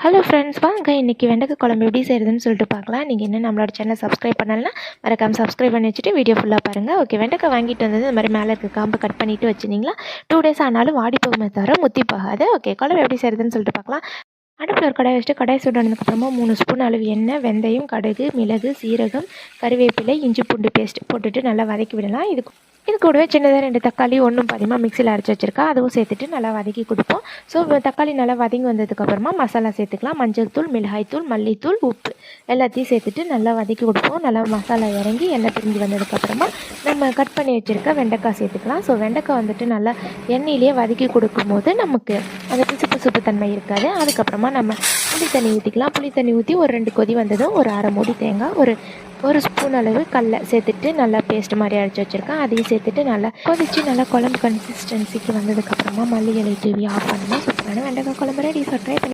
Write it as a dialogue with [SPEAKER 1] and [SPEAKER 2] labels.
[SPEAKER 1] Hello friends, வாங்க இன்றைக்கி வெண்டைக்காய் குழம்பு எப்படி செய்கிறதுன்னு சொல்லிட்டு பார்க்கலாம். நீங்கள் இன்னும் நம்மளோட சேனலை சப்ஸ்கிரைப் பண்ணலைன்னா மறக்காமல் சப்ஸ்கிரைப் பண்ணி வச்சுட்டு வீடியோ ஃபுல்லாக பாருங்கள். ஓகே, வெண்டைக்காய் வாங்கிட்டு வந்தது இந்த மாதிரி மேலே இருக்க காம்பை கட் பண்ணிவிட்டு வச்சுருந்தீங்களா 2 டேஸ் ஆனாலும் வாடி போகுமே தவிர முத்தி போகாது. ஓகே, குழம்பு எப்படி செய்கிறதுன்னு சொல்லிட்டு பார்க்கலாம். அடுப்பில் ஒரு கடாய் வச்சுட்டு கடாய் சூடானதுக்கப்புறமா 3 ஸ்பூன் அளவு எண்ணெய், வெந்தயம், கடுகு, மிளகு, சீரகம், கறிவேப்பிலை, இஞ்சி பூண்டு பேஸ்ட் போட்டுட்டு நல்லா வதக்கி விடலாம். இது கூடவே சின்னதாக 2 தக்காளி ஒன்றும் பாதியமாக மிக்சியில் அரைச்சி வச்சுருக்கா, அதுவும் சேர்த்துட்டு நல்லா வதக்கி கொடுப்போம். ஸோ தக்காளி நல்லா வதங்கி வந்ததுக்கப்புறமா மசாலா சேர்த்துக்கலாம். மஞ்சள் தூள், மிளகாய்த்தூள், மல்லித்தூள், உப்பு எல்லாத்தையும் சேர்த்துட்டு நல்லா வதக்கி கொடுப்போம். நல்லா மசாலா இறங்கி எண்ணெய் பிரிஞ்சு வந்ததுக்கப்புறமா நம்ம கட் பண்ணி வச்சுருக்க வெண்டைக்காய் சேர்த்துக்கலாம். ஸோ வெண்டைக்காய் வந்துட்டு நல்லா எண்ணெயிலேயே வதக்கி கொடுக்கும்போது நமக்கு அந்த பிசுப்பு தன்மை இருக்காது. அதுக்கப்புறமா நம்ம புளி தண்ணி ஊற்றிக்கலாம். புளி தண்ணி ஊற்றி ஒரு 2 கொதி வந்ததும் ஒரு அரை மூடி தேங்காய், ஒரு ஸ்பூன் அளவு கடலை சேர்த்துட்டு நல்லா பேஸ்ட் மாதிரி அரைச்சி வச்சுருக்கேன். அதையும் சேர்த்துட்டு நல்லா கொதித்து நல்லா குழம்பு கன்சிஸ்டன்சிக்கு வந்ததுக்கப்புறமா மல்லி இலை தூவி ஆஃப் பண்ணலாம். சூப்பரான வெண்டைக்காய் குழம்பு ரெடி. ஸோ ட்ரை பண்ணி